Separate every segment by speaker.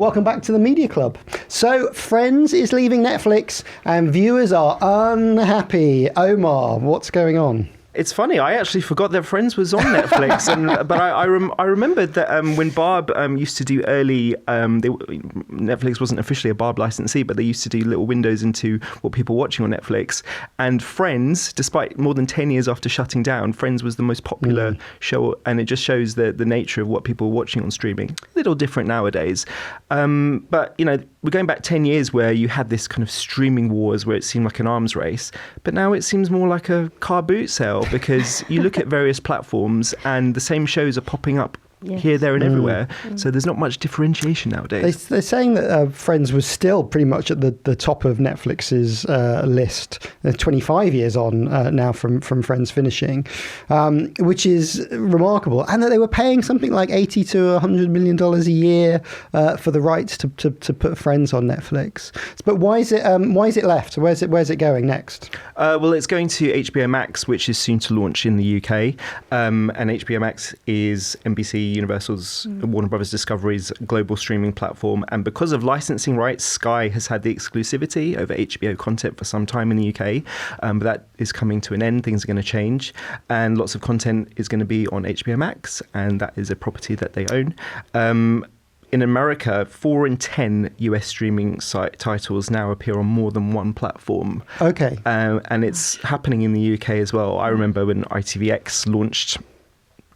Speaker 1: Welcome back to the Media Club. So, Friends is leaving Netflix and viewers are unhappy. Omar, what's going on?
Speaker 2: It's funny, I actually forgot that Friends was on Netflix, but I remembered that when Barb used to do early, Netflix wasn't officially a Barb licensee, but they used to do little windows into what people were watching on Netflix. And Friends, despite more than 10 years after shutting down, Friends was the most popular show, and it just shows the nature of what people were watching on streaming. A little different nowadays. But, you know, we're going back 10 years where you had this kind of streaming wars where it seemed like an arms race, but now it seems more like a car boot sale, because you look at various platforms and the same shows are popping up here, there and everywhere. So there's not much differentiation nowadays.
Speaker 1: They're saying that Friends was still pretty much at the top of Netflix's list. 25 years on now from Friends finishing, which is remarkable. And that they were paying something like $80 to $100 million a year for the rights to put Friends on Netflix. But why is it left? Where's it going next?
Speaker 2: Well, it's going to HBO Max, which is soon to launch in the UK. And HBO Max is NBC Universal's Warner Brothers Discovery's global streaming platform, and because of licensing rights, Sky has had the exclusivity over HBO content for some time in the UK, but that is coming to an end. Things are going to change, and lots of content is going to be on HBO Max, and that is a property that they own. In America, 4 in 10 US streaming site titles now appear on more than one platform.
Speaker 1: Okay.
Speaker 2: And it's happening in the UK as well. I remember when ITVX launched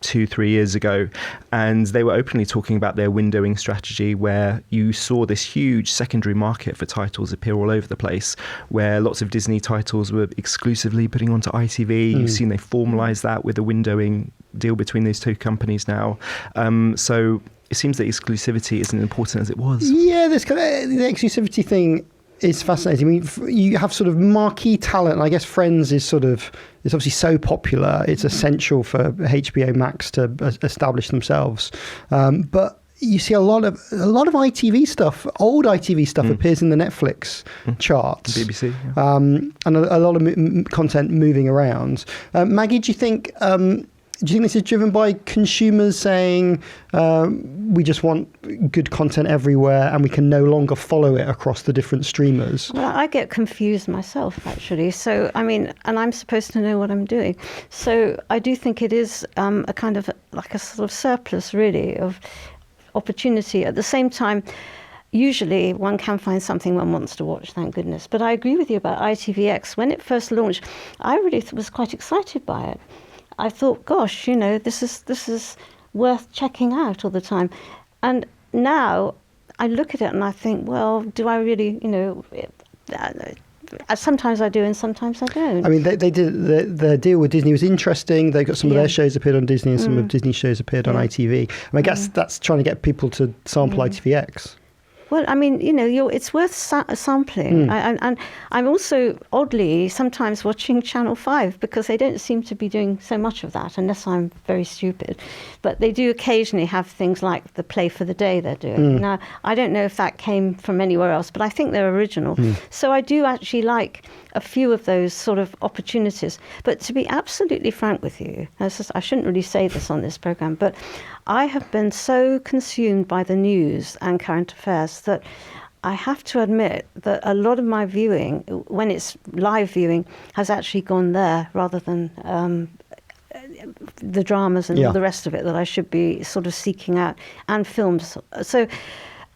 Speaker 2: 2-3 years ago, and they were openly talking about their windowing strategy, where you saw this huge secondary market for titles appear all over the place, where lots of Disney titles were exclusively putting onto ITV. You've seen they formalize that with a windowing deal between those two companies now. So it seems that exclusivity isn't important as it was. Yeah,
Speaker 1: this kind of the exclusivity thing is fascinating. I mean, you have sort of marquee talent, and I guess Friends is it's obviously so popular, it's essential for HBO Max to establish themselves. But you see a lot of ITV stuff, old ITV stuff appears in the Netflix charts.
Speaker 2: BBC.
Speaker 1: Yeah. And a lot of content moving around. Maggie, do you think this is driven by consumers saying we just want good content everywhere and we can no longer follow it across the different streamers?
Speaker 3: Well, I get confused myself, actually. So, I mean, and I'm supposed to know what I'm doing. So I do think it is a kind of like a sort of surplus, really, of opportunity. At the same time, usually one can find something one wants to watch, thank goodness. But I agree with you about ITVX. When it first launched, I really was quite excited by it. I thought, gosh, you know, this is worth checking out all the time. And now I look at it and I think, well, do I really, you know, sometimes I do and sometimes I don't.
Speaker 1: I mean, they did their deal with Disney was interesting. They got some of their shows appeared on Disney and some of Disney's shows appeared on ITV. I mean, I guess that's trying to get people to sample ITVX.
Speaker 3: Well, I mean, you know, it's worth sampling. And I'm also, oddly, sometimes watching Channel 5 because they don't seem to be doing so much of that, unless I'm very stupid. But they do occasionally have things like the Play for the Day they're doing. Now, I don't know if that came from anywhere else, but I think they're original. So I do actually like a few of those sort of opportunities. But to be absolutely frank with you, I shouldn't really say this on this programme, but I have been so consumed by the news and current affairs that I have to admit that a lot of my viewing, when it's live viewing, has actually gone there rather than the dramas and all the rest of it that I should be sort of seeking out, and films. So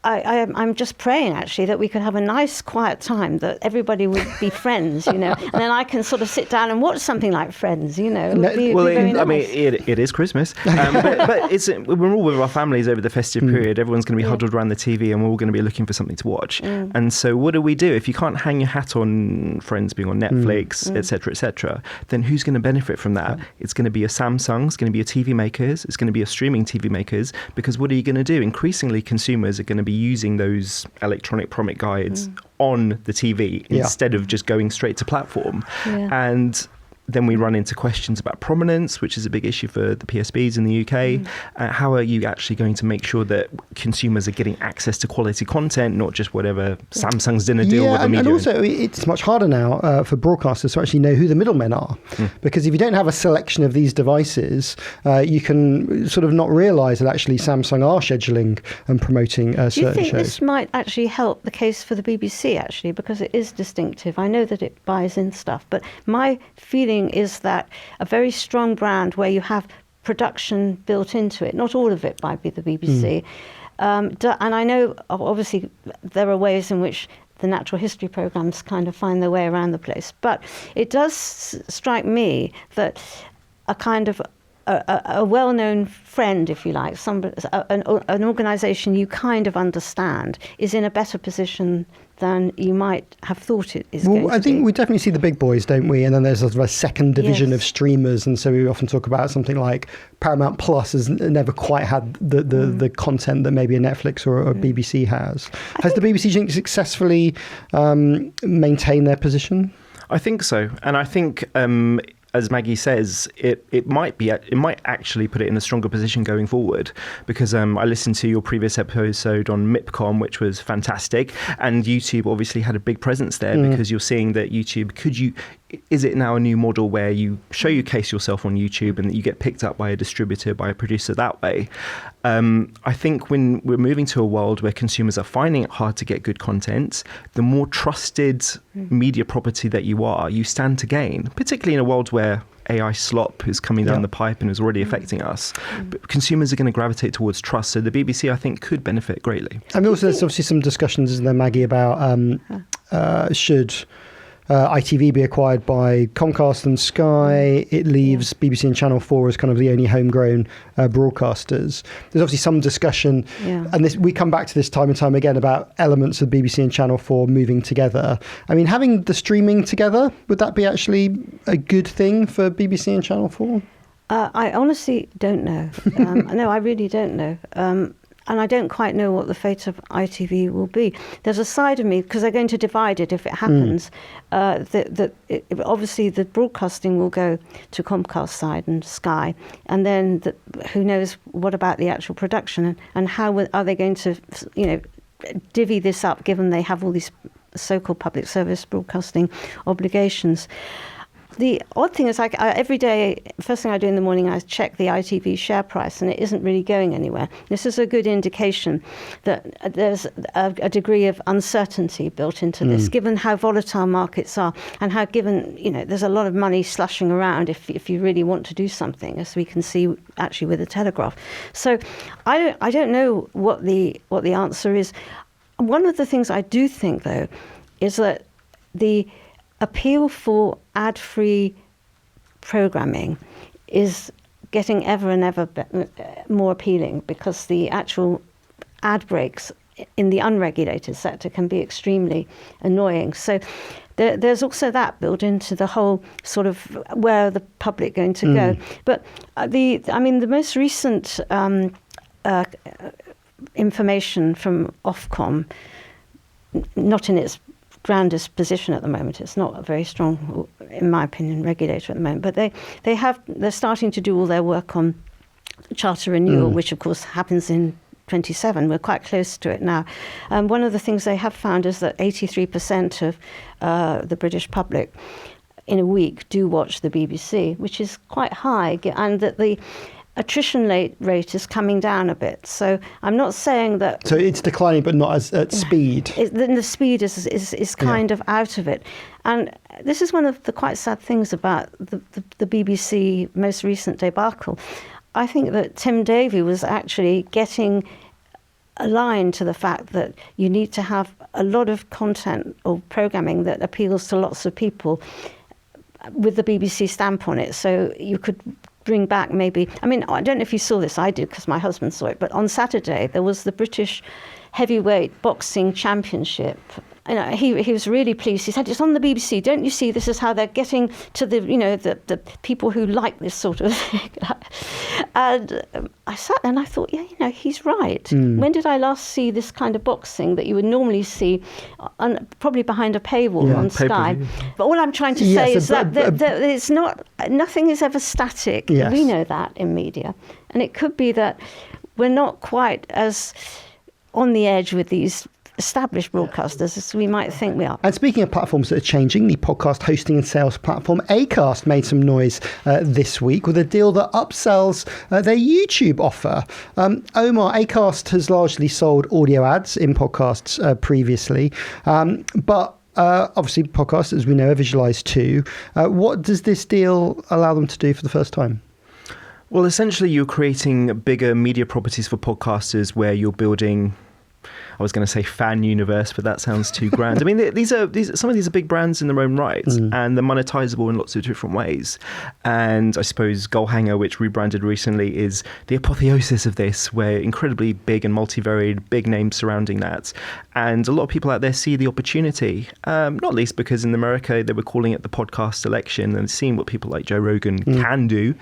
Speaker 3: I'm just praying, actually, that we could have a nice, quiet time, that everybody would be friends, you know, and then I can sort of sit down and watch something like Friends, you know.
Speaker 2: I mean, it is Christmas, but we're all with our families over the festive period. Everyone's going to be huddled around the TV and we're all going to be looking for something to watch. And so what do we do? If you can't hang your hat on Friends being on Netflix, et cetera, then who's going to benefit from that? It's going to be your Samsungs, it's going to be your TV makers, it's going to be your streaming TV makers, because what are you going to do? Increasingly, consumers are going to be using those electronic prompt guides on the TV instead of just going straight to platform. And Then we run into questions about prominence, which is a big issue for the PSBs in the UK. How are you actually going to make sure that consumers are getting access to quality content, not just whatever Samsung's dinner deal with the media?
Speaker 1: And also it's much harder now for broadcasters to actually know who the middlemen are. Because if you don't have a selection of these devices, you can sort of not realise that actually Samsung are scheduling and promoting certain shows.
Speaker 3: Do you think this might actually help the case for the BBC, actually, because it is distinctive? I know that it buys in stuff, but my feeling is that a very strong brand where you have production built into it, not all of it might be the BBC. And I know, obviously, there are ways in which the natural history programmes kind of find their way around the place. But it does strike me that a kind of a well-known friend, if you like, an organisation you kind of understand, is in a better position than you might have thought it is going to be.
Speaker 1: I think we definitely see the big boys, don't we? And then there's sort of a second division of streamers. And so we often talk about something like Paramount Plus has never quite had the content that maybe a Netflix or a BBC has. Has the BBC successfully maintained their position?
Speaker 2: I think so. And I think as Maggie says, it might actually put it in a stronger position going forward, because I listened to your previous episode on MIPCOM, which was fantastic, and YouTube obviously had a big presence there because you're seeing that YouTube, is it now a new model where you showcase yourself on YouTube and that you get picked up by a distributor, by a producer that way? I think when we're moving to a world where consumers are finding it hard to get good content, the more trusted media property that you stand to gain, particularly in a world where AI slop is coming down the pipe and is already affecting us. But consumers are going to gravitate towards trust. So the BBC, I think, could benefit greatly.
Speaker 1: I mean, also there's obviously some discussions, isn't there, Maggie, about should ITV be acquired by Comcast and Sky? It leaves BBC and Channel 4 as kind of the only homegrown broadcasters. There's obviously some discussion, and we come back to this time and time again about elements of BBC and Channel 4 moving together. I mean, having the streaming together, would that be actually a good thing for BBC and Channel 4?
Speaker 3: I honestly don't know. No, I really don't know. And I don't quite know what the fate of ITV will be. There's a side of me, because they're going to divide it if it happens, obviously the broadcasting will go to Comcast side and Sky, and then who knows what about the actual production, and how are they going to, divvy this up, given they have all these so-called public service broadcasting obligations. The odd thing is, every day, first thing I do in the morning, I check the ITV share price, and it isn't really going anywhere. This is a good indication that there's a degree of uncertainty built into this, given how volatile markets are, and how there's a lot of money slushing around if you really want to do something, as we can see actually with the Telegraph. So I don't know what the answer is. One of the things I do think, though, is that the appeal for ad-free programming is getting ever and ever more appealing, because the actual ad breaks in the unregulated sector can be extremely annoying. So there's also that built into the whole sort of where are the public going to go. But the most recent information from Ofcom, not in its grandest position at the moment. It's not a very strong, in my opinion, regulator at the moment. But they're starting to do all their work on charter renewal, which of course happens in 27. We're quite close to it now. One of the things they have found is that 83% of the British public in a week do watch the BBC, which is quite high, and that the attrition rate is coming down a bit. So I'm not saying that... So
Speaker 1: it's declining, but not as at speed.
Speaker 3: Then the speed is kind of out of it. And this is one of the quite sad things about the BBC most recent debacle. I think that Tim Davie was actually getting aligned to the fact that you need to have a lot of content or programming that appeals to lots of people with the BBC stamp on it. So you could bring back maybe, I don't know if you saw this, I did because my husband saw it, but on Saturday there was the British heavyweight boxing championship. He was really pleased. He said, "It's on the BBC. Don't you see? This is how they're getting to the people who like this sort of thing." And I sat there and I thought, yeah, he's right. When did I last see this kind of boxing that you would normally see, probably behind a paywall on Sky? But all I'm trying to say is that it's not. Nothing is ever static.
Speaker 1: Yes.
Speaker 3: We know that in media, and it could be that we're not quite as on the edge with these established broadcasters as we might think we are.
Speaker 1: And speaking of platforms that are changing, the podcast hosting and sales platform Acast made some noise this week with a deal that upsells their YouTube offer. Omar, Acast has largely sold audio ads in podcasts previously, but obviously podcasts, as we know, are visualized too. What does this deal allow them to do for the first time?
Speaker 2: Well, essentially you're creating bigger media properties for podcasters where you're building, I was going to say fan universe, but that sounds too grand. I mean, some of these are big brands in their own right, and they're monetizable in lots of different ways. And I suppose Goalhanger, which rebranded recently, is the apotheosis of this, where incredibly big and multivariate, big names surrounding that. And a lot of people out there see the opportunity, not least because in America they were calling it the podcast election and seeing what people like Joe Rogan can do.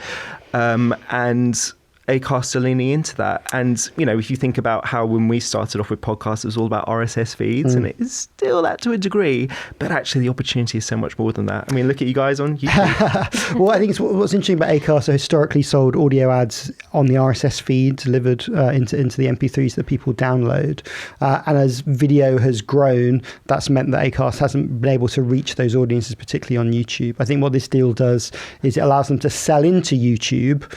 Speaker 2: And Acast are leaning into that. And, if you think about how when we started off with podcasts, it was all about RSS feeds, and it is still that to a degree, but actually the opportunity is so much more than that. I mean, look at you guys on YouTube.
Speaker 1: Well, I think what's interesting about Acast, are historically sold audio ads on the RSS feed delivered into the MP3s that people download. And as video has grown, that's meant that Acast hasn't been able to reach those audiences, particularly on YouTube. I think what this deal does is it allows them to sell into YouTube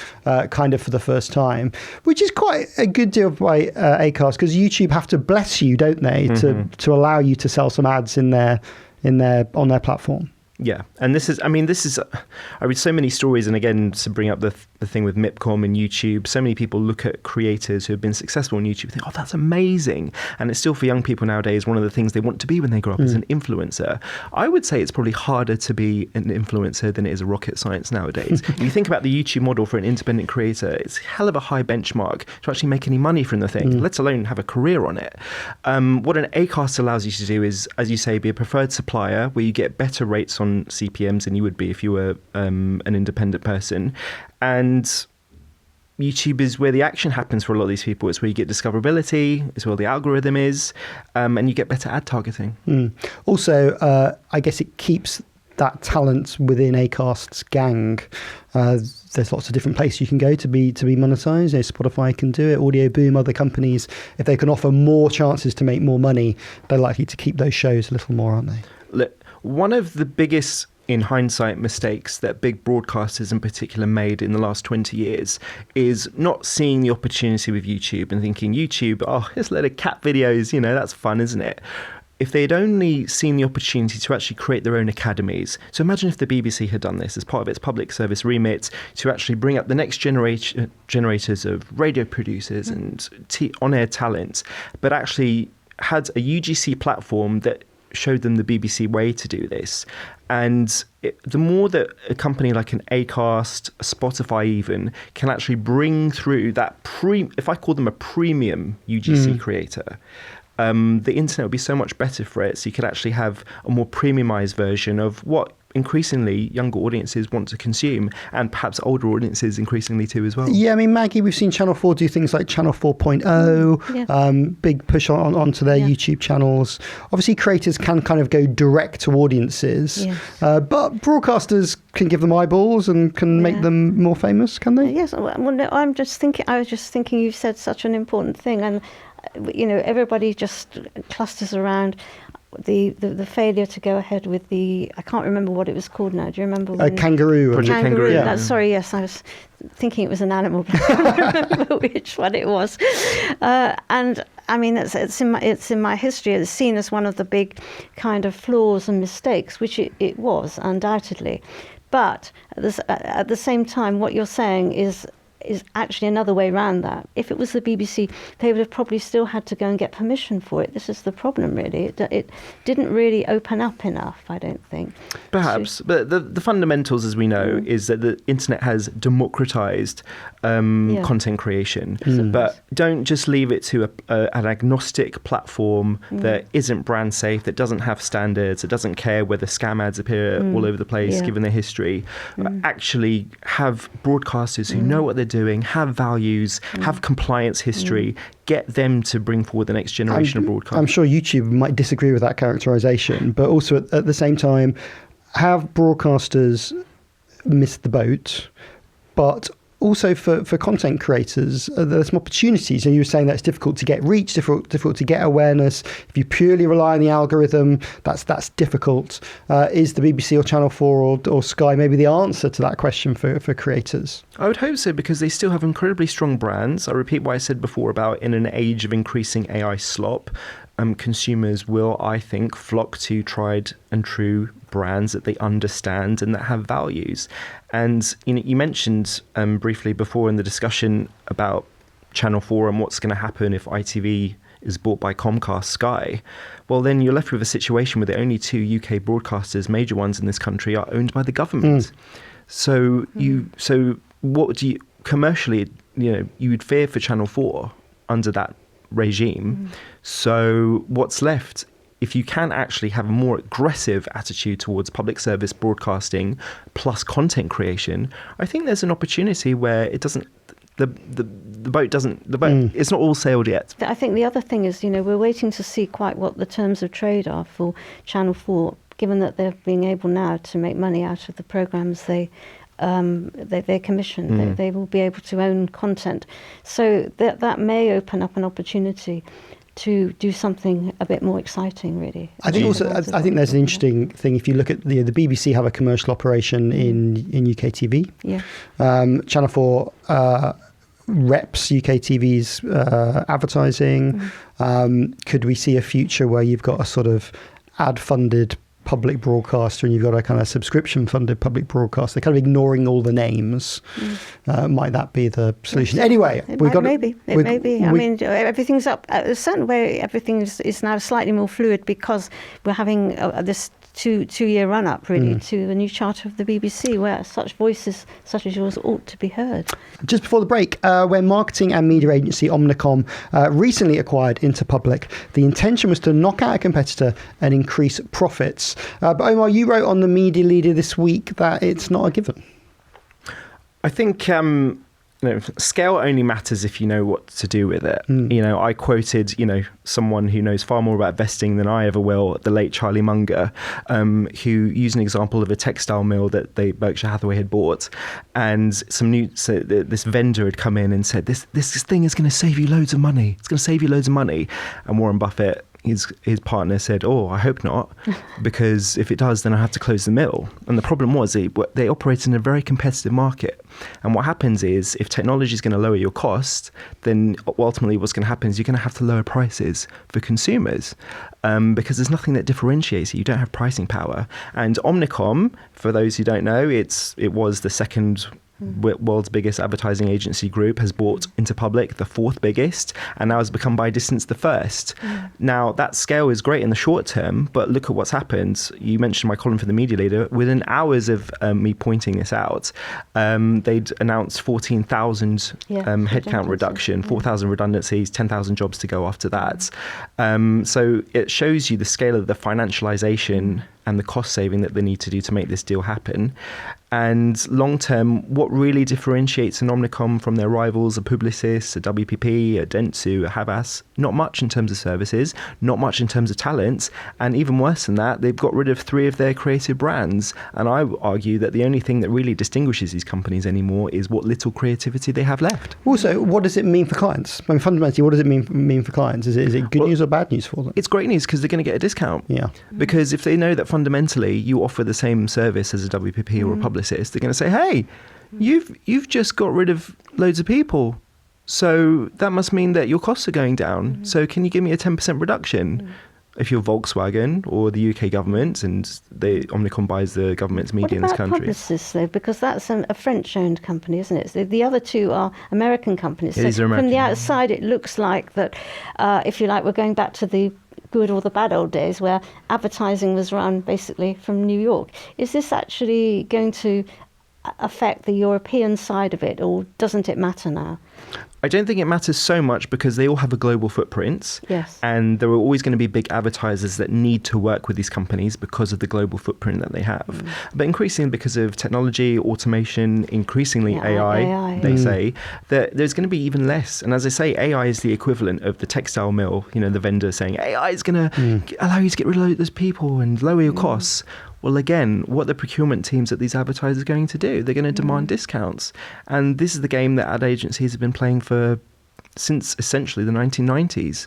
Speaker 1: kind of for the first time, which is quite a good deal by Acast, because YouTube have to bless you, don't they, to allow you to sell some ads on their platform.
Speaker 2: Yeah, and this is, I read so many stories, and again, to bring up the thing with MIPCOM and YouTube, so many people look at creators who have been successful on YouTube and think, oh, that's amazing. And it's still, for young people nowadays, one of the things they want to be when they grow up is an influencer. I would say it's probably harder to be an influencer than it is a rocket science nowadays. If you think about the YouTube model for an independent creator, it's a hell of a high benchmark to actually make any money from the thing, let alone have a career on it. What an Acast allows you to do is, as you say, be a preferred supplier where you get better rates on CPMs than you would be if you were an independent person. And YouTube is where the action happens for a lot of these people. It's where you get discoverability, it's where the algorithm is, and you get better ad targeting.
Speaker 1: Also, I guess it keeps that talent within Acast's gang. There's lots of different places you can go to be monetized. Spotify can do it, Audio Boom, other companies. If they can offer more chances to make more money, they're likely to keep those shows a little more, aren't they?
Speaker 2: Look, one of the biggest, in hindsight, mistakes that big broadcasters in particular made in the last 20 years is not seeing the opportunity with YouTube and thinking, YouTube, it's a load of cat videos, that's fun, isn't it? If they'd only seen the opportunity to actually create their own academies. So imagine if the BBC had done this as part of its public service remit, to actually bring up the next generators of radio producers and on-air talent, but actually had a UGC platform that showed them the BBC way to do this. And the more that a company like an Acast, Spotify even, can actually bring through that, if I call them a premium UGC creator, the internet would be so much better for it. So you could actually have a more premiumized version of what increasingly younger audiences want to consume, and perhaps older audiences increasingly too as well. Yeah,
Speaker 1: Maggie, we've seen Channel 4 do things like Channel 4.0, big push onto their YouTube channels. Obviously, creators can kind of go direct to audiences, but broadcasters can give them eyeballs and can make them more famous, can they?
Speaker 3: Yes. Well, no, I was just thinking you've said such an important thing, and everybody just clusters around the failure to go ahead with I can't remember what it was called now. Do you remember?
Speaker 1: Kangaroo.
Speaker 2: Project Kangaroo.
Speaker 1: Yeah.
Speaker 3: Sorry, yes, I was thinking it was an animal, but I can't remember which one it was. And I mean, it's in my history. It's seen as one of the big kind of flaws and mistakes, which it was undoubtedly. But at the same time, what you're saying is is actually another way around that. If it was the BBC, they would have probably still had to go and get permission for it. This is the problem, really. It didn't really open up enough, I don't think.
Speaker 2: Perhaps, but the fundamentals, as we know, is that the internet has democratized content creation. But don't just leave it to an agnostic platform that isn't brand safe, that doesn't have standards, that doesn't care whether scam ads appear all over the place, given their history. Actually have broadcasters who know what they're doing, have values, have compliance history, get them to bring forward the next generation of broadcasters.
Speaker 1: I'm sure YouTube might disagree with that characterization, but also at the same time, have broadcasters missed the boat, but also for content creators, there's some opportunities. And you were saying that it's difficult to get reach, difficult to get awareness. If you purely rely on the algorithm, that's difficult. Is the BBC or Channel 4 or Sky maybe the answer to that question for creators?
Speaker 2: I would hope so, because they still have incredibly strong brands. I repeat what I said before about in an age of increasing AI slop, consumers will, I think, flock to tried and true brands that they understand and that have values. And you mentioned briefly before in the discussion about Channel 4 and what's going to happen if ITV is bought by Comcast Sky. Well, then you're left with a situation where the only two UK broadcasters, major ones in this country, are owned by the government. So what do you commercially, you would fear for Channel 4 under that regime. So what's left? If you can actually have a more aggressive attitude towards public service broadcasting plus content creation, I think there's an opportunity where it doesn't, the boat it's not all sailed yet.
Speaker 3: I think the other thing is, we're waiting to see quite what the terms of trade are for Channel 4, given that they're being able now to make money out of the programmes they commission. They will be able to own content. So that may open up an opportunity to do something a bit more exciting, really.
Speaker 1: I think there's an interesting thing. If you look at the BBC have a commercial operation in UK TV.
Speaker 3: Yeah.
Speaker 1: Channel 4 reps UK TV's advertising. Could we see a future where you've got a sort of ad-funded public broadcaster and you've got a kind of subscription-funded public broadcaster, kind of ignoring all the names? Might that be the solution? Anyway,
Speaker 3: maybe. I mean, everything's up. A certain way, everything is now slightly more fluid because we're having this two-year run-up, really, to the new charter of the BBC, where such voices such as yours ought to be heard. Just before the break, when marketing and media agency Omnicom recently acquired Interpublic, the intention was to knock out a competitor and increase profits. But Omar, you wrote on the Media Leader this week that it's not a given.
Speaker 2: I think scale only matters if you know what to do with it. I quoted, someone who knows far more about vesting than I ever will, the late Charlie Munger, who used an example of a textile mill that Berkshire Hathaway had bought, and this vendor had come in and said, this thing is going to save you loads of money. It's going to save you loads of money. And Warren Buffett, his partner, said, I hope not, because if it does, then I have to close the mill. And the problem was they operate in a very competitive market. And what happens is, if technology is going to lower your cost, then ultimately what's going to happen is you're going to have to lower prices for consumers, because there's nothing that differentiates you. You don't have pricing power. And Omnicom, for those who don't know, it was the second world's biggest advertising agency group, has bought Interpublic, the fourth biggest, and now has become by distance the first. Now, that scale is great in the short term, but look at what's happened. You mentioned my column for the Media Leader. Within hours of me pointing this out, they'd announced 14,000 headcount reduction, 4,000 redundancies, 10,000 jobs to go after that. So it shows you the scale of the financialization and the cost saving that they need to do to make this deal happen. And long term, what really differentiates an Omnicom from their rivals, a Publicis, a WPP, a Dentsu, a Havas? Not much in terms of services, not much in terms of talent, and even worse than that, they've got rid of 3 of their creative brands. And I would argue that the only thing that really distinguishes these companies anymore is what little creativity they have left.
Speaker 1: Also, what does it mean for clients? I mean, fundamentally, what does it mean for clients? Is it good news or bad news for them?
Speaker 2: It's great news because they're going to get a discount.
Speaker 1: Yeah.
Speaker 2: Because if they know that fundamentally you offer the same service as a WPP or a Publicist, they're going to say, hey, you've just got rid of loads of people. So that must mean that your costs are going down. So can you give me a 10% reduction? if you're Volkswagen or the UK government, and Omnicom buys the government's media in this country.
Speaker 3: What about Publicis, though? Because that's a French-owned company, isn't it? So the other two are American companies.
Speaker 2: These are American.
Speaker 3: From the outside, it looks like that, if you like, we're going back to the good or the bad old days where advertising was run basically from New York. Is this actually going to affect the European side of it, or doesn't it matter now?
Speaker 2: I don't think it matters so much because they all have a global footprint.
Speaker 3: Yes.
Speaker 2: And there are always going to be big advertisers that need to work with these companies because of the global footprint that they have. But increasingly because of technology, automation, increasingly AI, they say, that there's going to be even less. And as I say, AI is the equivalent of the textile mill, the vendor saying, AI is going to allow you to get rid of those people and lower your costs. Well, again, what the procurement teams at these advertisers are going to do? They're going to demand discounts. And this is the game that ad agencies have been playing since essentially the 1990s.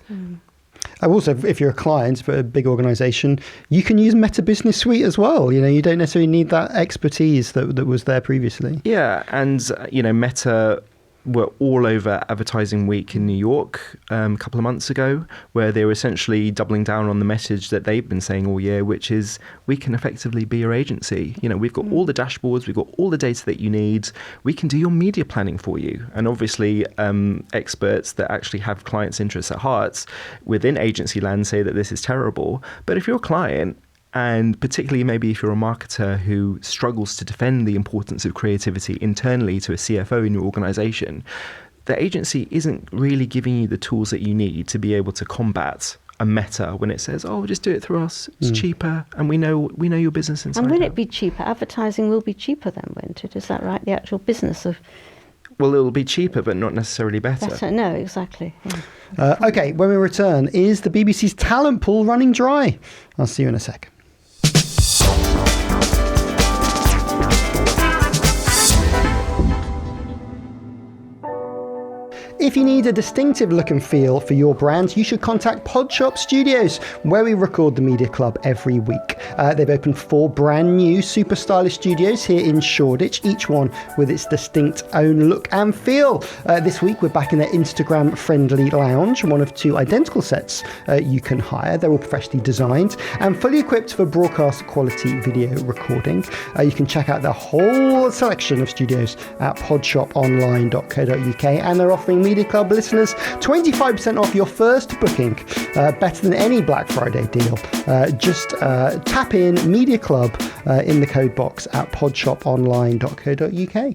Speaker 1: Also, if you're a client for a big organisation, you can use Meta Business Suite as well. You don't necessarily need that expertise that was there previously.
Speaker 2: Yeah, and Meta were all over Advertising Week in New York a couple of months ago, where they were essentially doubling down on the message that they've been saying all year, which is we can effectively be your agency. We've got all the dashboards, we've got all the data that you need. We can do your media planning for you. And obviously, experts that actually have clients' interests at heart within agency land say that this is terrible. But if you're a client, and particularly maybe if you're a marketer who struggles to defend the importance of creativity internally to a CFO in your organization, the agency isn't really giving you the tools that you need to be able to combat a Meta when it says, "Oh, just do it through us. It's cheaper, and we know your business inside."
Speaker 3: And will it be cheaper? Advertising will be cheaper then, won't it? Is that right? The actual business of...
Speaker 2: Well, it'll be cheaper, but not necessarily better.
Speaker 3: No, exactly. Yeah.
Speaker 1: Okay, when we return, is the BBC's talent pool running dry? I'll see you in a sec. If you need a distinctive look and feel for your brand, you should contact Podshop Studios, where we record the Media Club every week. They've opened 4 brand new super stylish studios here in Shoreditch, each one with its distinct own look and feel. This week we're back in their Instagram-friendly lounge, one of 2 identical sets you can hire. They're all professionally designed and fully equipped for broadcast quality video recording. You can check out the whole selection of studios at podshoponline.co.uk, and they're offering Media Club listeners 25% off your first booking, better than any Black Friday deal. Just tap in Media Club in the code box at podshoponline.co.uk.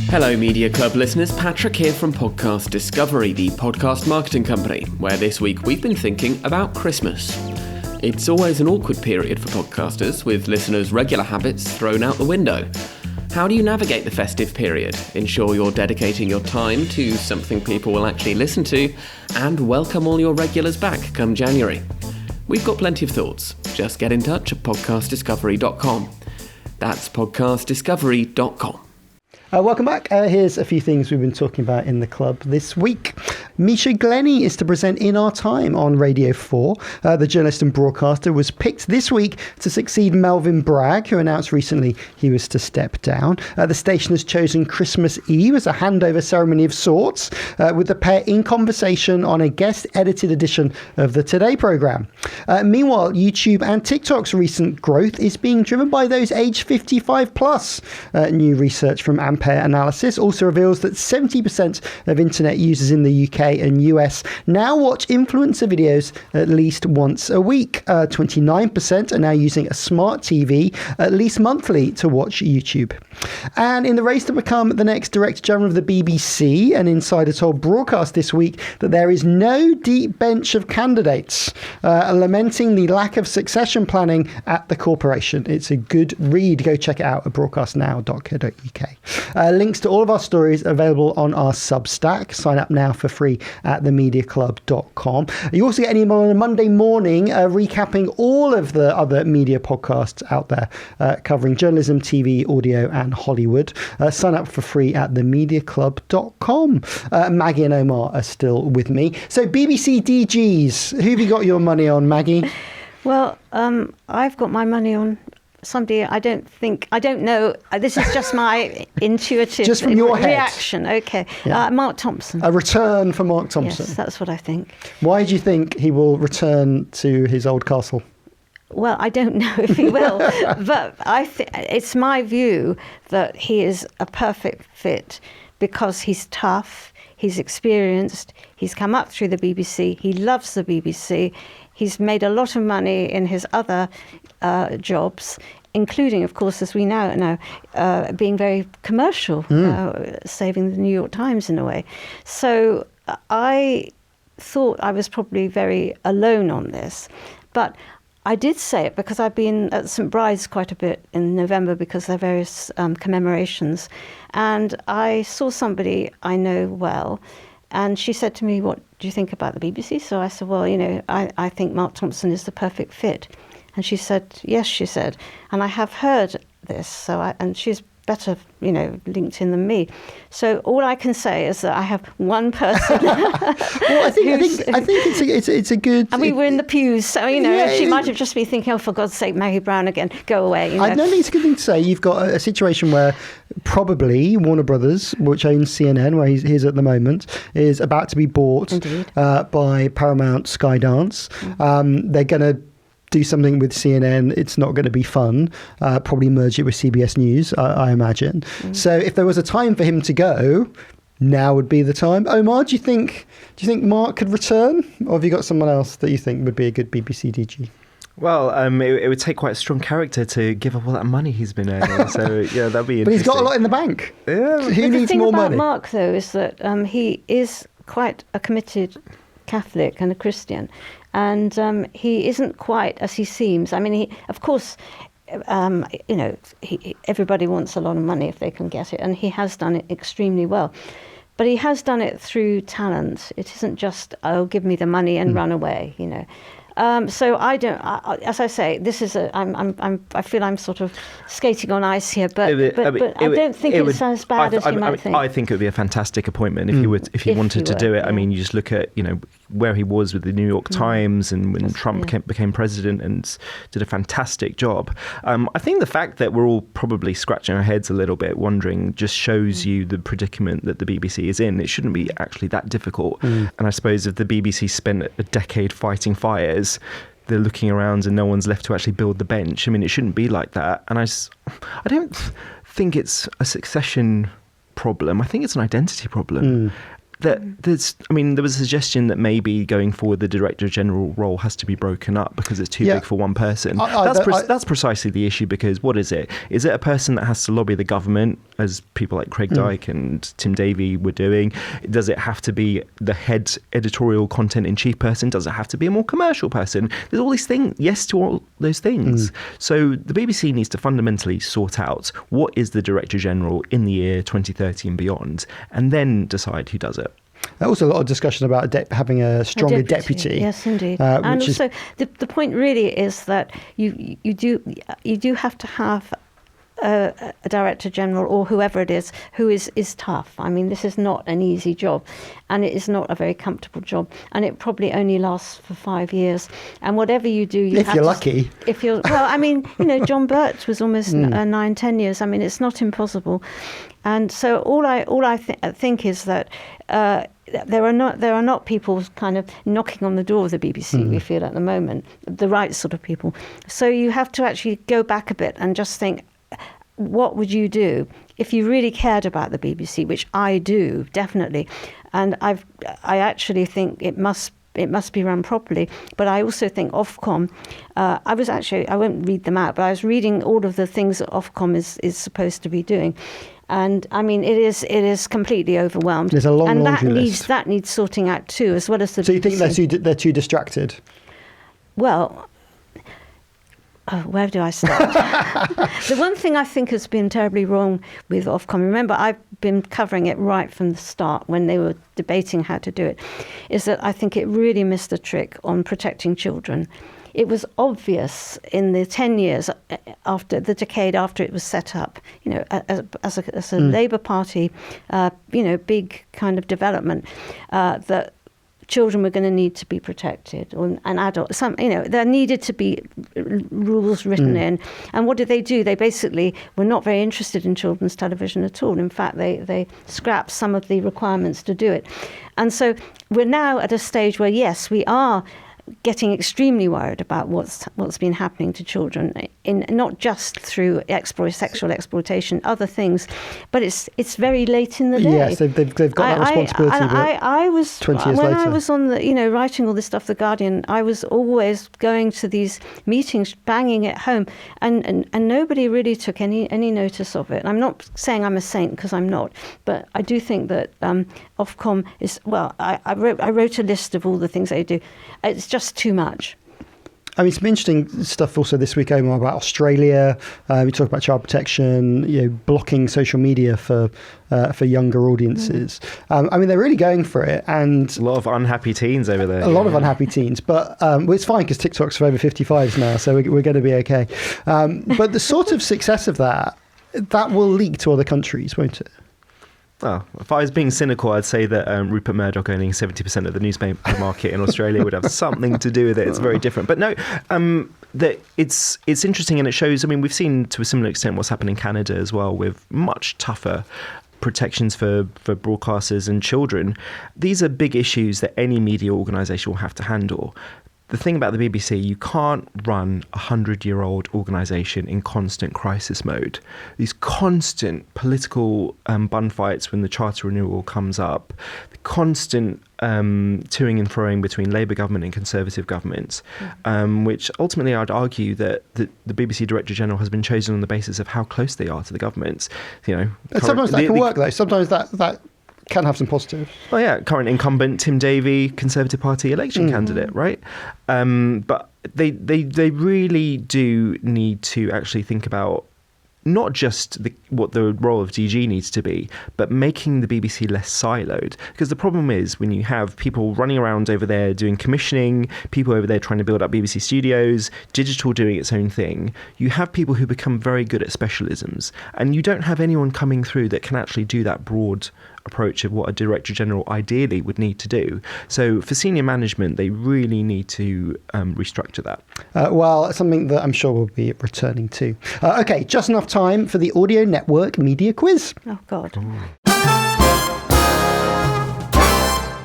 Speaker 4: Hello Media Club listeners, Patrick here from Podcast Discovery, the podcast marketing company, where this week we've been thinking about Christmas. It's always an awkward period for podcasters, with listeners' regular habits thrown out the window. How do you navigate the festive period, ensure you're dedicating your time to something people will actually listen to, and welcome all your regulars back come January? We've got plenty of thoughts. Just get in touch at podcastdiscovery.com. That's podcastdiscovery.com.
Speaker 1: Welcome back. Here's a few things we've been talking about in the club this week. Misha Glenny is to present In Our Time on Radio 4. The journalist and broadcaster was picked this week to succeed Melvin Bragg, who announced recently he was to step down. The station has chosen Christmas Eve as a handover ceremony of sorts, with the pair in conversation on a guest-edited edition of the Today programme. Meanwhile, YouTube and TikTok's recent growth is being driven by those aged 55 plus. New research from Ampere Analysis also reveals that 70% of internet users in the UK and US now watch influencer videos at least once a week. 29% are now using a smart TV at least monthly to watch YouTube. And in the race to become the next Director General of the BBC, an insider told Broadcast this week that there is no deep bench of candidates, lamenting the lack of succession planning at the corporation. It's a good read. Go check it out at broadcastnow.co.uk. Links to all of our stories available on our Substack. Sign up now for free at themediaclub.com. You also get an email on a Monday morning recapping all of the other media podcasts out there covering journalism, TV, audio and Hollywood. Sign up for free at themediaclub.com. Maggie and Omar are still with me. So BBC DGs, who have you got your money on, Maggie?
Speaker 3: Well, I've got my money on somebody I don't know. This is just my intuitive
Speaker 1: just from your
Speaker 3: reaction.
Speaker 1: Head.
Speaker 3: Okay.
Speaker 1: Yeah.
Speaker 3: Mark Thompson.
Speaker 1: A return for Mark Thompson.
Speaker 3: Yes, that's what I think.
Speaker 1: Why do you think he will return to his old castle?
Speaker 3: Well, I don't know if he will, but it's my view that he is a perfect fit because he's tough, he's experienced, he's come up through the BBC, he loves the BBC, he's made a lot of money in his other jobs, including, of course, as we now know, being very commercial, saving the New York Times in a way. So I thought I was probably very alone on this, but I did say it because I've been at St. Bride's quite a bit in November because there are various commemorations. And I saw somebody I know well, and she said to me, "What do you think about the BBC?" So I said, "Well, I think Mark Thompson is the perfect fit." And she said, "Yes," she said. And I have heard this, and she's better, linked in than me. So all I can say is that I have one person.
Speaker 1: Well, I think it's a good.
Speaker 3: And we were in the pews, so she might have just been thinking, "Oh, for God's sake, Maggie Brown again, go away."
Speaker 1: I don't think it's a good thing to say. You've got a situation where probably Warner Brothers, which owns CNN, where he's at the moment, is about to be bought by Paramount Skydance. They're going to do something with CNN. It's not going to be fun. Probably merge it with CBS News, I imagine. So if there was a time for him to go, now would be the time. Omar, do you think Mark could return, or have you got someone else that you think would be a good BBC DG?
Speaker 2: Well, it would take quite a strong character to give up all that money he's been earning. So yeah, that'd be interesting.
Speaker 1: But he's got a lot in the bank.
Speaker 2: Yeah.
Speaker 1: Who needs more money?
Speaker 3: The thing about Mark, though, is that he is quite a committed Catholic and a Christian. And he isn't quite as he seems. I mean, of course, everybody wants a lot of money if they can get it, and he has done it extremely well. But he has done it through talent. It isn't just, "Oh, give me the money and run away," So I don't. As I say, this is I feel I'm sort of skating on ice here, but I don't think it's as bad as you might think.
Speaker 2: I think it would be a fantastic appointment if he wanted to do it. Yeah. I mean, you just look at where he was with the New York Times and when Trump became president and did a fantastic job. I think the fact that we're all probably scratching our heads a little bit, wondering, just shows you the predicament that the BBC is in. It shouldn't be actually that difficult. And I suppose if the BBC spent a decade fighting fires, they're looking around and no one's left to actually build the bench. I mean, it shouldn't be like that. And I don't think it's a succession problem. I think it's an identity problem. There was a suggestion that maybe going forward the Director General role has to be broken up because it's too big for one person. That's precisely the issue, because what is it? Is it a person that has to lobby the government, as people like Craig Dyke and Tim Davie were doing? Does it have to be the head editorial content in chief person? Does it have to be a more commercial person? There's all these things, yes to all those things. So the BBC needs to fundamentally sort out what is the Director General in the year 2030 and beyond, and then decide who does it.
Speaker 1: Also, a lot of discussion about having a stronger deputy.
Speaker 3: Yes, indeed. And also, the point really is that you do have to have a Director General or whoever it is who is tough. I mean, this is not an easy job, and it is not a very comfortable job, and it probably only lasts for 5 years. And whatever you do,
Speaker 1: if you're lucky.
Speaker 3: John Burt was almost 9-10 years. I mean, it's not impossible. And so all I think is that there are not people kind of knocking on the door of the BBC, we feel at the moment, the right sort of people. So you have to actually go back a bit and just think, what would you do if you really cared about the BBC, which I do, definitely. And I actually think it must be run properly. But I also think Ofcom, I won't read them out, but I was reading all of the things that Ofcom is supposed to be doing. And I mean, it is completely overwhelmed.
Speaker 1: There's a long laundry list.
Speaker 3: That needs sorting out too, as well as the.
Speaker 1: So you think they're too distracted?
Speaker 3: Well, where do I start? The one thing I think has been terribly wrong with Ofcom, remember I've been covering it right from the start when they were debating how to do it, is that I think it really missed a trick on protecting children. It was obvious in the 10 years after the decade after it was set up, as a Labour Party, big kind of development, that children were going to need to be protected, and adults. There needed to be rules written in. And what did they do? They basically were not very interested in children's television at all. In fact, they scrapped some of the requirements to do it. And so we're now at a stage where, yes, we are getting extremely worried about what's been happening to children, in not just through sexual exploitation, other things, but it's very late in the day.
Speaker 1: Yes, they've got that responsibility.
Speaker 3: I was
Speaker 1: 20 years
Speaker 3: when
Speaker 1: later.
Speaker 3: I was on the writing all this stuff, The Guardian, I was always going to these meetings, banging it home, and nobody really took any notice of it. I'm not saying I'm a saint, because I'm not, but I do think that Ofcom is, I wrote a list of all the things they do. It's just too much.
Speaker 1: I mean, some interesting stuff also this week, Omar, about Australia. We talk about child protection, blocking social media for younger audiences. I mean, they're really going for it, and
Speaker 2: a lot of unhappy teens over there.
Speaker 1: A lot of unhappy teens, but it's fine because TikTok's for over 55s now, so we're going to be okay. But the sort of success of that will leak to other countries, won't it?
Speaker 2: Well, if I was being cynical, I'd say that Rupert Murdoch owning 70% of the newspaper market in Australia would have something to do with it. It's very different. But no, that it's interesting, and it shows, I mean, we've seen to a similar extent what's happened in Canada as well, with much tougher protections for broadcasters and children. These are big issues that any media organisation will have to handle. The thing about the BBC, you can't run a 100-year-old organisation in constant crisis mode. These constant political bun fights when the charter renewal comes up, the constant toing and froing between Labour government and Conservative governments, which ultimately I'd argue that the BBC Director General has been chosen on the basis of how close they are to the governments.
Speaker 1: Sometimes that can work, though. Sometimes that can have some positives.
Speaker 2: Oh yeah, current incumbent Tim Davey, Conservative Party election candidate, right? But they really do need to actually think about not just what the role of DG needs to be, but making the BBC less siloed. Because the problem is when you have people running around over there doing commissioning, people over there trying to build up BBC studios, digital doing its own thing, you have people who become very good at specialisms, and you don't have anyone coming through that can actually do that broad approach of what a Director General ideally would need to do. So for senior management, they really need to restructure that.
Speaker 1: Well, something that I'm sure we'll be returning to. Okay, just enough time for the Audio Network Media Quiz.
Speaker 3: Oh, God.
Speaker 2: Ooh.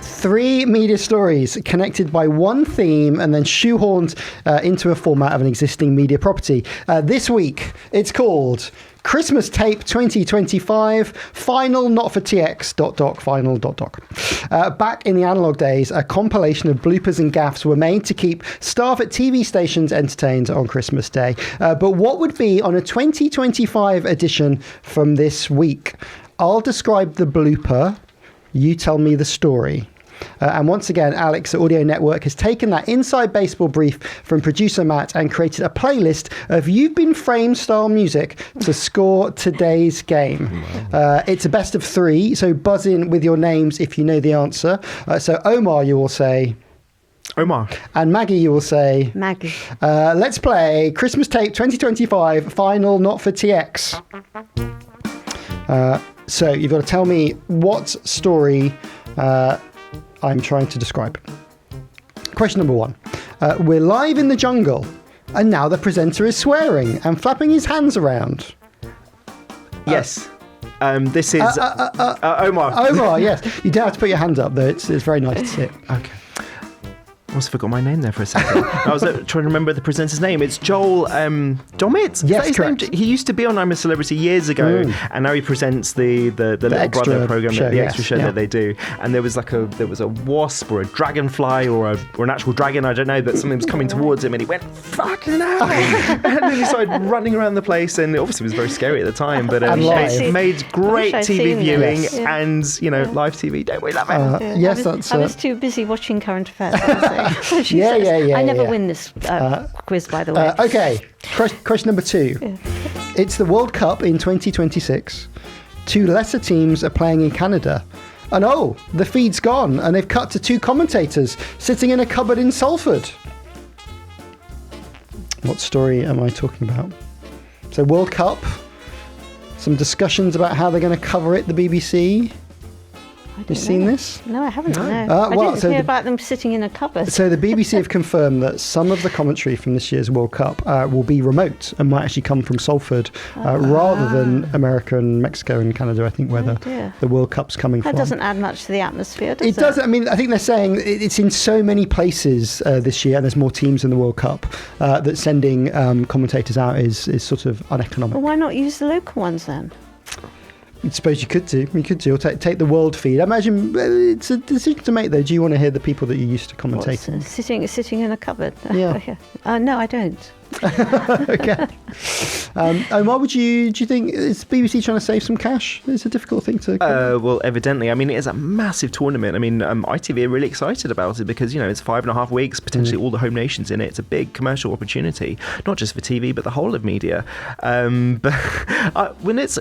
Speaker 1: 3 media stories connected by one theme and then shoehorned into a format of an existing media property. This week, it's called Christmas Tape 2025, Final Not for TX... Final ... Back in the analog days, a compilation of bloopers and gaffes were made to keep staff at TV stations entertained on Christmas Day. But what would be on a 2025 edition from this week? I'll describe the blooper. You tell me the story. And once again, Alex at Audio Network has taken that inside baseball brief from producer Matt and created a playlist of You've Been Framed style music to score today's game. It's a best of 3, so buzz in with your names if you know the answer. So Omar, you will say...
Speaker 2: Omar.
Speaker 1: And Maggie, you will say...
Speaker 3: Maggie.
Speaker 1: Let's play Christmas Tape 2025, Final Not for TX. So you've got to tell me what story... I'm trying to describe. Question number 1. We're live in the jungle, and now the presenter is swearing and flapping his hands around.
Speaker 2: Yes. This is Omar.
Speaker 1: Omar, yes. You don't have to put your hands up, though. It's very nice to see it.
Speaker 2: Okay. I almost forgot my name there for a second. I was trying to remember the presenter's name. It's Joel Dommett?
Speaker 1: Yes, correct.
Speaker 2: He used to be on I'm a Celebrity years ago, and now he presents the Little Brother program, the extra show that they do. And there was a wasp or a dragonfly or an actual dragon, I don't know, but something was coming towards him, and he went, fucking hell! And then he started running around the place, and it obviously was very scary at the time, but it made great TV viewing, and live TV. Don't we love it?
Speaker 1: Yes,
Speaker 3: I was too busy watching current affairs.
Speaker 1: Yeah.
Speaker 3: I never win this quiz, by the way.
Speaker 1: Okay, question number 2. Yeah. It's the World Cup in 2026. 2 lesser teams are playing in Canada. And the feed's gone, and they've cut to 2 commentators sitting in a cupboard in Salford. What story am I talking about? So World Cup, some discussions about how they're going to cover it, the BBC. You seen this?
Speaker 3: No, I haven't. No.
Speaker 1: Well,
Speaker 3: I didn't hear about them sitting in a cupboard.
Speaker 1: So the BBC have confirmed that some of the commentary from this year's World Cup will be remote and might actually come from Salford rather than America and Mexico and Canada, I think, where the World Cup's coming from.
Speaker 3: That doesn't add much to the atmosphere, does it?
Speaker 1: It doesn't. I mean, I think they're saying it's in so many places this year, and there's more teams in the World Cup, that sending commentators out is sort of uneconomic.
Speaker 3: Well, why not use the local ones then?
Speaker 1: I suppose you could do. Or take the world feed. I imagine it's a decision to make, though. Do you want to hear the people that you used to commentate?
Speaker 3: Sitting in a cupboard?
Speaker 1: Yeah.
Speaker 3: No, I don't.
Speaker 1: Okay. Omar, do you think, is BBC trying to save some cash? It's a difficult thing to...
Speaker 2: Well, evidently. I mean, it is a massive tournament. I mean, ITV are really excited about it because, it's 5.5 weeks, potentially all the home nations in it. It's a big commercial opportunity, not just for TV, but the whole of media. But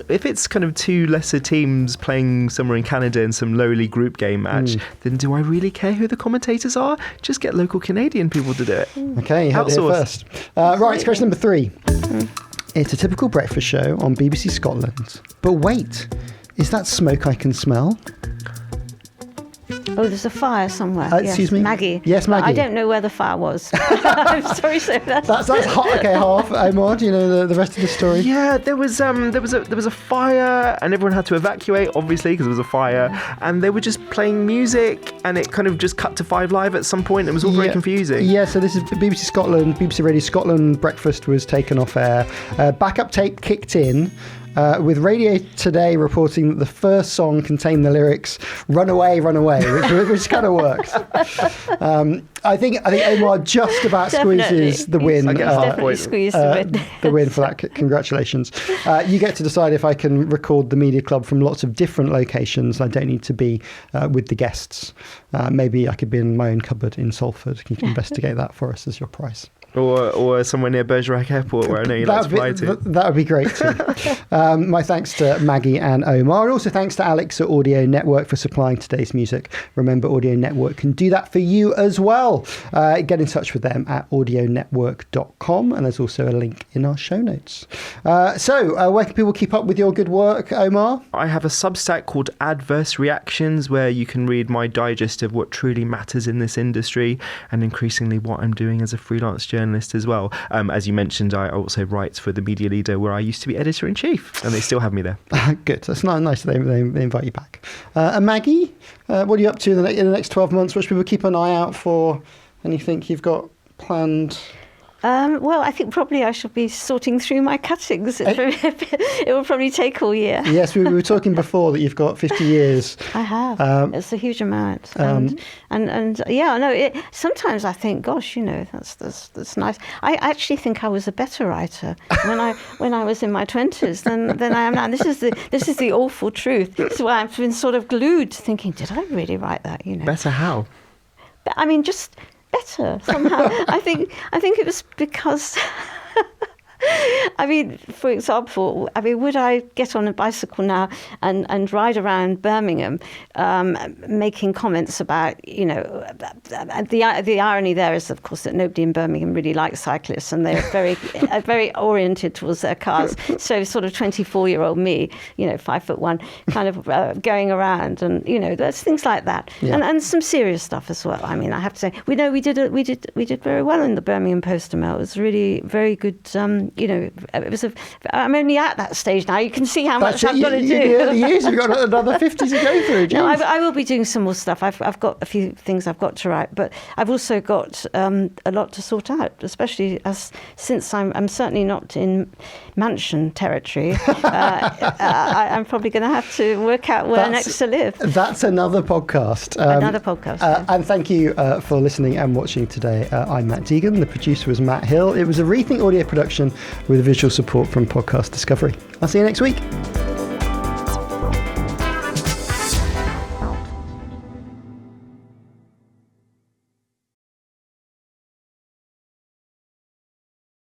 Speaker 2: if it's kind of two lesser teams playing somewhere in Canada in some lowly group game match, then do I really care who the commentators are? Just get local Canadian people to do it.
Speaker 1: Okay, you heard it here first. Right, question number 3. It's a typical breakfast show on BBC Scotland. But wait, is that smoke I can smell?
Speaker 3: Oh, there's a fire somewhere.
Speaker 1: Excuse me?
Speaker 3: Maggie.
Speaker 1: Yes, Maggie.
Speaker 3: I don't know where the fire was. I'm sorry, so that's
Speaker 1: hot. Okay, half. Omar, do you know the rest of the story?
Speaker 2: Yeah, there was a fire, and everyone had to evacuate, obviously, because there was a fire, and they were just playing music, and it kind of just cut to 5 Live at some point. It was all very confusing.
Speaker 1: Yeah, so this is BBC Scotland, BBC Radio Scotland. Breakfast was taken off air. Backup tape kicked in. With Radio Today reporting that the first song contained the lyrics "Run away, run away," which kind of works. I think Omar just about squeezes the win.
Speaker 3: Definitely squeezed
Speaker 1: the win for that. Congratulations. You get to decide if I can record the Media Club from lots of different locations. I don't need to be with the guests. Maybe I could be in my own cupboard in Salford. You can investigate that for us as your prize.
Speaker 2: Or somewhere near Bergerac Airport where I know you like to fly to.
Speaker 1: That would be great too. My thanks to Maggie and Omar. And also thanks to Alex at Audio Network for supplying today's music. Remember, Audio Network can do that for you as well. Get in touch with them at audionetwork.com, and there's also a link in our show notes. So where can people keep up with your good work, Omar?
Speaker 2: I have a Substack called Adverse Reactions, where you can read my digest of what truly matters in this industry, and increasingly what I'm doing as a freelance journalist as well. As you mentioned, I also write for The Media Leader, where I used to be editor-in-chief, and they still have me there.
Speaker 1: Good. That's nice that they invite you back. And Maggie, what are you up to in the next 12 months? What should people keep an eye out for? Anything you've got planned?
Speaker 3: Well, I think probably I shall be sorting through my cuttings. It will probably take all year.
Speaker 1: Yes, we were talking before that you've got 50 years.
Speaker 3: I have. It's a huge amount. And yeah, no. Sometimes I think, gosh, that's nice. I actually think I was a better writer when I was in my 20s than I am now. And this is the awful truth. This is why I've been sort of glued to thinking, did I really write that?
Speaker 2: Better how?
Speaker 3: But, I mean, just better somehow. I think it was because I mean, for example, would I get on a bicycle now and ride around Birmingham, making comments about, the irony there is, of course, that nobody in Birmingham really likes cyclists, and they're very oriented towards their cars. So sort of 24-year-old me, 5'1", kind of going around, and there's things like that, and some serious stuff as well. I mean, I have to say, we did very well in the Birmingham Post-Mail. It was really very good. I'm only at that stage now. You can see how much I've got to do.
Speaker 1: Early years, you've got another 50 to go through.
Speaker 3: No, I will be doing some more stuff. I've got a few things I've got to write, but I've also got a lot to sort out, especially since I'm certainly not in mansion territory. I'm probably going to have to work out where next to live.
Speaker 1: That's another podcast. And thank you for listening and watching today. I'm Matt Deegan. The producer was Matt Hill. It was a Rethink audio production with visual support from Podcast Discovery. I'll see you next week.